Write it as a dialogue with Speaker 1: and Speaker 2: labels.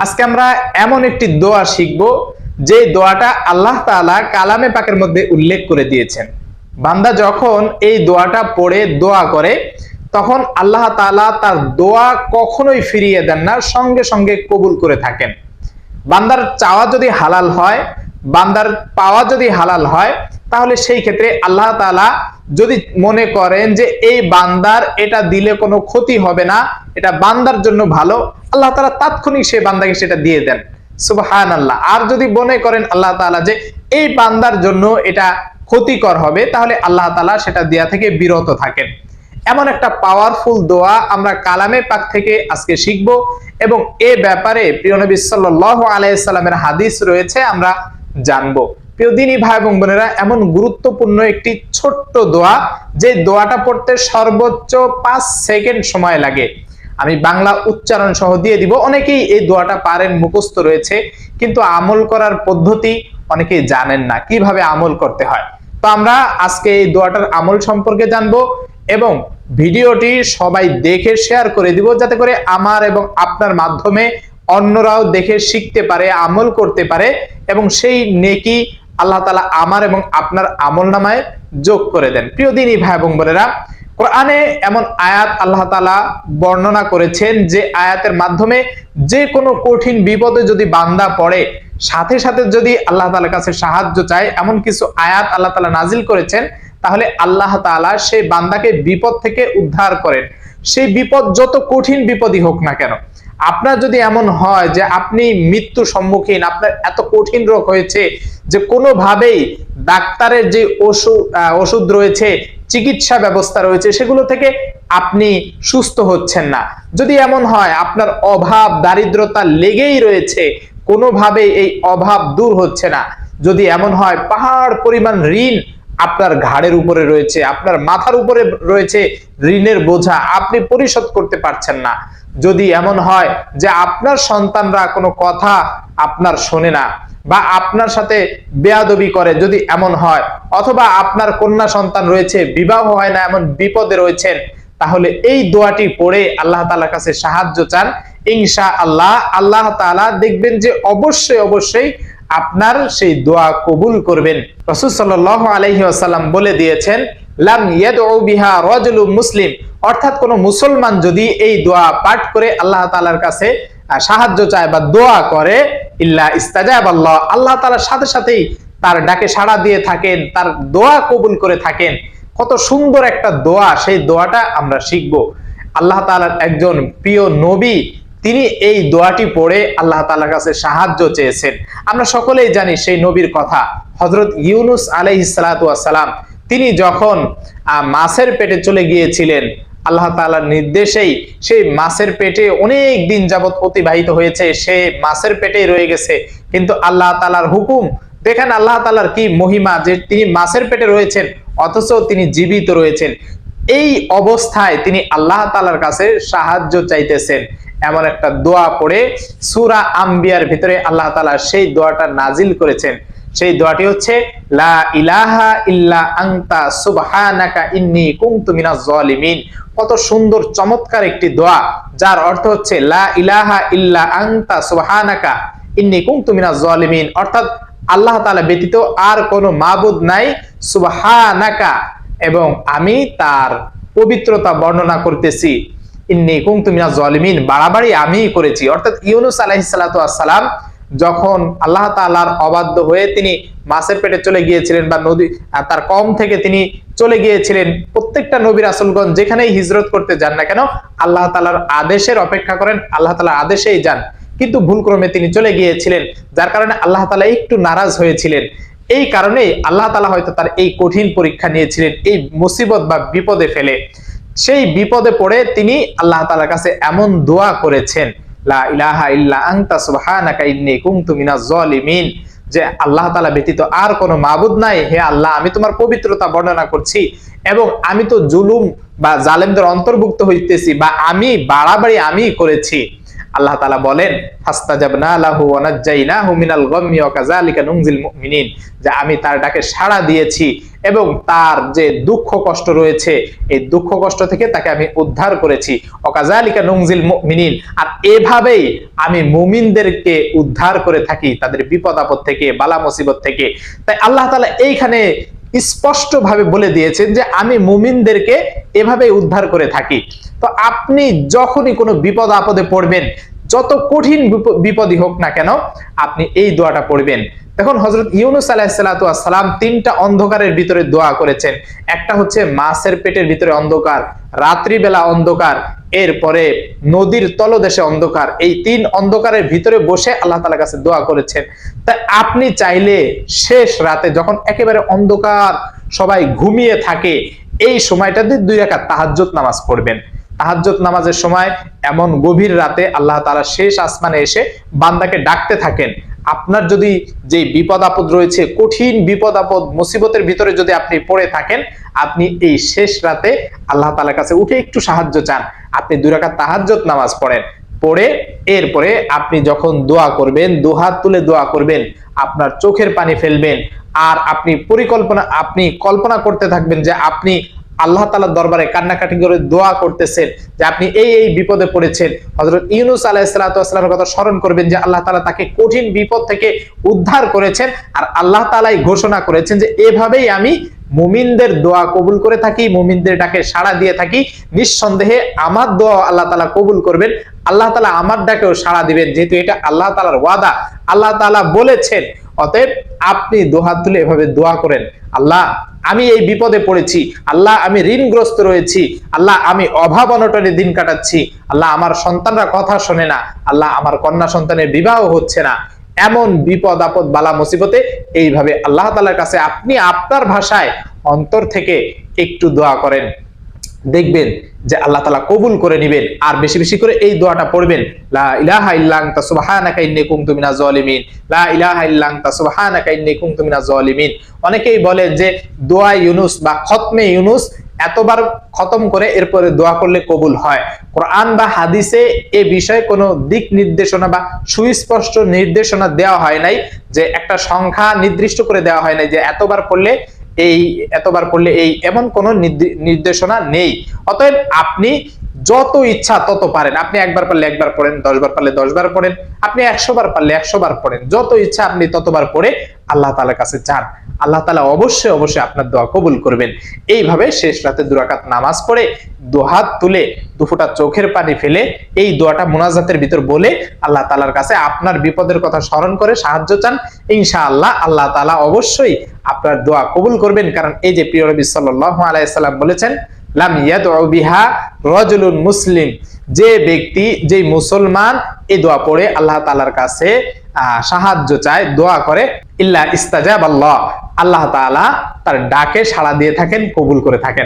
Speaker 1: আজকে আমরা এমন একটি দোয়া শিখব যে দোয়াটা আল্লাহ তাআলা কালামে পাকের মধ্যে উল্লেখ করে দিয়েছেন। বান্দা যখন এই দোয়াটা পড়ে দোয়া করে তখন আল্লাহ তাআলা তার দোয়া কখনোই ফিরিয়ে দেন না, সঙ্গে সঙ্গে কবুল করে থাকেন। বান্দার চাওয়া যদি হালাল হয়, বান্দার পাওয়া যদি হালাল হয়, তাহলে সেই ক্ষেত্রে আল্লাহ তাআলা যদি মনে করেন যে এই বান্দার এটা দিলে কোনো ক্ষতি হবে না, এটা বান্দার জন্য ভালো, আল্লাহ তাআলা তাৎক্ষণিক সেই বান্দাকে সেটা দিয়ে দেন। সুবহানাল্লাহ। আর যদি মনে করেন আল্লাহ তাআলা যে এই বান্দার জন্য এটা ক্ষতিকর হবে, তাহলে আল্লাহ তাআলা সেটা দেয়া থেকে বিরত থাকেন। এমন একটা পাওয়ারফুল দোয়া আমরা কালামে পাক থেকে আজকে শিখব এবং এ ব্যাপারে প্রিয় নবী সাল্লাল্লাহু আলাইহি সাল্লামের হাদিস রয়েছে, আমরা জানবো। প্রিয় দিনী ভাই এবং বোনেরা, এমন গুরুত্বপূর্ণ একটি ছোট্ট দোয়া যে দোয়াটা পড়তে সর্বোচ্চ 5 সেকেন্ড সময় লাগে। আমি বাংলা উচ্চারণ সহ দিয়ে দিব। অনেকেই এই দোয়াটা পারেন, মুখস্থ রয়েছে, কিন্তু আমল করার পদ্ধতি অনেকেই জানেন না, কিভাবে আমল করতে হয়। তো আমরা আজকে এই দোয়াটার আমল সম্পর্কে জানবো এবং ভিডিওটি সবাই দেখে শেয়ার করে দিব, যাতে করে আমার এবং আপনার মাধ্যমে অন্যরাও দেখে শিখতে পারে, আমল করতে পারে এবং সেই নেকি আল্লাহ তাআলা আমার এবং আপনার আমলনামায় যোগ করে দেন। প্রিয় দিনী ভাই এবং বোনেরা, কোরআনে এমন আয়াত আল্লাহ তাআলা বর্ণনা করেছেন যে আয়াতের মাধ্যমে যে কোনো কঠিন বিপদে যদি বান্দা পড়ে, সাথে সাথে যদি আল্লাহ তাআলার কাছে সাহায্য চায়, এমন কিছু আয়াত আল্লাহ তাআলা নাজিল করেছেন, তাহলে আল্লাহ তাআলা সেই বান্দাকে বিপদ থেকে উদ্ধার করেন। সেই বিপদ যত কঠিন বিপদই হোক না কেন, আপনার যদি এমন হয় যে আপনি মৃত্যু সম্মুখীন, আপনার এত কঠিন রোগ হয়েছে যে কোনোভাবেই ডাক্তারের যে ওষুধ রয়েছে, চিকিৎসা ব্যবস্থা রয়েছে, সেগুলো থেকে আপনি সুস্থ হচ্ছেন না, যদি এমন হয় আপনার অভাব দারিদ্রতা লেগেই রয়েছে, কোনোভাবেই এই অভাব দূর হচ্ছে না, যদি এমন হয় পাহাড় পরিমাণ ঋণ আপনার ঘাড়ের উপরে রয়েছে, আপনার মাথার উপরে রয়েছে ঋণের বোঝা, আপনি পরিশোধ করতে পারছেন না, যদি এমন হয় যে আপনার সন্তানরা কোনো কথা আপনার শোনে না বা আপনার সাথে বেয়াদবি করে, যদি এমন হয়, অথবা আপনার কন্যা সন্তান রয়েছে, বিবাহ হয় না, এমন বিপদে রয়েছেন, তাহলে এই দোয়াটি পড়ে আল্লাহ তাআলার কাছে সাহায্য চান। ইনশাআল্লাহ আল্লাহ তাআলা দেখবেন যে অবশ্যই অবশ্যই আপনার সেই দোয়া কবুল করবেন। রাসূল সাল্লাল্লাহু আলাইহি ওয়াসাল্লাম বলে দিয়েছেন, লাম ইয়াদউ বিহা রাজুলুম মুসলিম, অর্থাৎ কোন মুসলমান যদি এই দোয়া পাঠ করে আল্লাহ তাআলার কাছে সাহায্য চায় বা দোয়া করে, ইল্লা ইস্তাজাবাল্লাহ, আল্লাহ তাআলার সাথে সাথেই তার ডাকে সাড়া দিয়ে থাকেন, তার দোয়া কবুল করে থাকেন। কত সুন্দর একটা দোয়া, সেই দোয়াটা আমরা শিখব। আল্লাহ তাআলার একজন প্রিয় নবী, তিনি এই দোয়াটি পড়ে আল্লাহ তাআলার কাছে সাহায্য চেয়েছেন। আমরা সকলেই জানি সেই নবীর কথা, হযরত ইউনূস আলাইহিস সালাতু ওয়াস সালাম, তিনি যখন মাছের পেটে চলে গিয়েছিলেন, আল্লাহ তাআলার নির্দেশেই সেই মাছের পেটে অনেক দিন যাবত অতিবাহিত হয়েছে, সে মাছের পেটেই রয়ে গেছে, কিন্তু আল্লাহ তাআলার হুকুম দেখেন, আল্লাহ তাআলার কি মহিমা যে তিনি মাছের পেটে রয়েছেন অথচ তিনি জীবিত রয়েছেন। এই অবস্থায় তিনি আল্লাহ তাআলার কাছে সাহায্য চাইতেছেন। এমন একটা দোয়া পড়ে সূরা আম্বিয়ার ভিতরে আল্লাহ তাআলা সেই দোয়াটা নাজিল করেছেন। সেই দোয়াটি হচ্ছে লা ইলাহা ইল্লা আনতা সুবহানাকা ইন্নী কুনতু মিনাজ জালিমিন। কত সুন্দর চমৎকার একটি দোয়া, যার অর্থ হচ্ছে লা ইলাহা ইল্লা আনতা সুবহানাকা ইন্নী কুনতু মিনাজ জালিমিন, অর্থাৎ আল্লাহ তাআলা ব্যতীত আর কোনো মাবুদ নাই, সুবহানাকা, এবং আমি তার পবিত্রতা বর্ণনা করতেছি, ইন্নী কুনতু মিনাজ জালিমিন, বাড়াবাড়ি আমিই করেছি। অর্থাৎ ইউনূস আলাইহিস সালাতু ওয়াস সালাম যখন আল্লাহ তাআলার অবাধ্য হয়ে তিনি মাছের পেটে চলে গিয়েছিলেন বা নদী তার কওম থেকে তিনি চলে গিয়েছিলেন, প্রত্যেকটা নবী রাসূলগণ যেখানেই হিজরত করতে যান না কেন আল্লাহ তাআলার আদেশের অপেক্ষা করেন, আল্লাহ তাআলার আদেশেই যান, কিন্তু ভুলক্রমে তিনি চলে গিয়েছিলেন, যার কারণে আল্লাহ তাআলা একটু নারাজ হয়েছিলেন। এই কারণে আল্লাহ তাআলা হয়তো তার এই কঠিন পরীক্ষা নিয়েছিলেন, এই মুসিবত বা বিপদে ফেলে। সেই বিপদে পড়ে তিনি আল্লাহ তাআলার কাছে এমন দোয়া করেছেন, লা ইলাহা ইল্লা আনতা সুবহানাকা ইন্নী কুনতু মিনাজ জালিমিন, যে আল্লাহ তাআলা ব্যতীত আর কোনো মাবুদ নাই, হে আল্লাহ আমি তোমার পবিত্রতা বর্ণনা করছি এবং আমি তো জুলুম বা জালেমদের অন্তর্ভুক্ত হইতেছি বা আমি বাড়াবাড়ি আমি করেছি। আল্লাহ তাআলা বলেন ফাস্তাজাবনা লাহু ওয়া নাজ্জাইনাহু মিনাল গাম্মি ওয়া কাযালিকা নুনজিল মুমিনিন, যে আমি তার ডাকে সাড়া দিয়েছি এবং তার যে দুঃখ কষ্ট রয়েছে এই দুঃখ কষ্ট থেকে তাকে আমি উদ্ধার করেছি। ওয়া কাযালিকা নুনজিল মুমিনিন, আর এভাবেই আমি মুমিনদেরকে উদ্ধার করে থাকি তাদের বিপদ আপদ থেকে, বালা মুসিবত থেকে। তাই আল্লাহ তাআলা এইখানে স্পষ্ট ভাবে বলে দিয়েছেন যে আমি মুমিনদেরকে এভাবে উদ্ধার করে থাকি। তো আপনি যখনই কোনো বিপদ আপদে পড়বেন, যত কঠিন বিপদই হোক না কেন, আপনি এই দোয়াটা পড়বেন। দেখুন হযরত ইউনূস আলাইহিস সালাতু ওয়াস সালাম তিনটা অন্ধকারের ভিতরে দোয়া করেছেন। একটা হচ্ছে মাছের পেটের ভিতরে অন্ধকার, রাত্রি বেলা অন্ধকার, এরপরে নদীর তলদেশে অন্ধকার। এই তিন অন্ধকারের ভিতরে বসে আল্লাহ তাআলার কাছে দোয়া করেছেন। তাই আপনি চাইলে শেষ রাতে যখন একেবারে অন্ধকার, সবাই ঘুমিয়ে থাকে, এই সময়টাতে 2 রাকাত তাহাজ্জুদ নামাজ পড়বেন। তাহাজ্জুদ নামাজের সময় এমন গভীর রাতে আল্লাহ তাআলা শেষ আসমানে এসে বান্দাকে ডাকতে থাকেন। আপনার যদি যে বিপদ আপদ রয়েছে, কঠিন বিপদ আপদ মুসিবতের ভিতরে যদি আপনি পড়ে থাকেন, আপনি এই শেষ রাতে আল্লাহ তাআলার কাছে উঠে একটু সাহায্য চান। আপনি 2 রাকাত তাহাজ্জুদ নামাজ পড়েন, পড়ে এরপরে আপনি যখন দোয়া করবেন, দুহাত তুলে দোয়া করবেন, আপনার চোখের পানি ফেলবেন, আর আপনি কল্পনা করতে থাকবেন যে আপনি আল্লাহ তাআলার দরবারে কান্নাকাটি করে দোয়া করতেছেন, যে আপনি এই বিপদে পড়েছেন। হযরত ইউনূস আলাইহিস সালাতু ওয়াস সালামের কথা স্মরণ করবেন যে আল্লাহ তাআলা তাকে কঠিন বিপদ থেকে উদ্ধার করেছেন, আর আল্লাহ তাআলাই ঘোষণা করেছেন যে এভাবেই আমি মুমিনদের দোয়া কবুল করে থাকি, মুমিনদের ডাকে সাড়া দিয়ে থাকি। নিঃসন্দেহে আমার দোয়া আল্লাহ তাআলা কবুল করবেন, আল্লাহ তাআলা আমার ডাকেও সাড়া দিবেন, যেহেতু এটা আল্লাহ তাআলার ওয়াদা, আল্লাহ তাআলা বলেছেন। অতএব আপনি দুহাত তুলে এভাবে দোয়া করেন, আল্লাহ আমি এই বিপদে পড়েছি, আল্লাহ আমি ঋণগ্রস্ত রয়েছি, আল্লাহ আমি অভাব অনটনে দিন কাটাচ্ছি, আল্লাহ আমার সন্তানরা কথা শোনে না, আল্লাহ আমার কন্যা সন্তানের বিবাহ হচ্ছে না। এমন বিপদ আপদ বালা মুসিবতে এইভাবে আল্লাহ তাআলার কাছে আপনি আপনার ভাষায় অন্তর থেকে একটু দোয়া করেন, দেখবেন যে আল্লাহ তাআলা কবুল করে নেবেন। আর বেশি বেশি করে এই দোয়াটা পড়বেন, লা ইলাহা ইল্লা আনতা সুবহানাকা ইন্নী কুনতু মিনাজ জালিমিন, লা ইলাহা ইল্লা আনতা সুবহানাকা ইন্নী কুনতু মিনাজ জালিমিন। অনেকেই বলেন যে দোয়া ইউনূস বা খতমে ইউনূস এতবার খতম করে এরপরে দোয়া করলে কবুল হয়। কোরআন বা হাদিসে এই বিষয়ে কোনো দিক নির্দেশনা বা সুস্পষ্ট নির্দেশনা দেওয়া হয় নাই, যে একটা সংখ্যা নির্দিষ্ট করে দেওয়া হয় নাই যে এতবার পড়লে এই, এমন কোন নির্দেশনা নেই। অতএব আপনি যত ইচ্ছা তত পারেন, আপনি একবার পারলে একবার পড়েন, 10 বার পারলে 10 বার পড়েন, আপনি 100 বার পারলে 100 বার পড়েন, যত ইচ্ছা আপনি ততবার পড়ে আল্লাহ তাআলার কাছে চান। আল্লাহ তাআলা অবশ্যই আপনার দোয়া কবুল করবেন। এইভাবে শেষ রাতে 2 রাকাত নামাজ পড়ে দুহাত তুলে 2 ফোঁটা চোখের পানি ফেলে এই দোয়াটা মুনাজাতের ভিতর বলে আল্লাহ তাআলার কাছে আপনার বিপদের কথা স্মরণ করে সাহায্য চান। ইনশাআল্লাহ আল্লাহ তাআলা অবশ্যই আপনার দোয়া কবুল করবেন। কারণ এই যে প্রিয় নবী সাল্লাল্লাহু আলাইহি সাল্লাম বলেছেন, লাম ইয়াদউ বিহা রাজুলুন মুসলিম, যে ব্যক্তি, যে মুসলমান এই দোয়া পড়ে আল্লাহ তাআলার কাছে সাহায্য চায়, দোয়া করে, ইল্লা ইস্তাজাবাল্লাহ, আল্লাহ তাআলা তার ডাকে সাড়া দিয়ে থাকেন, কবুল করে থাকেন।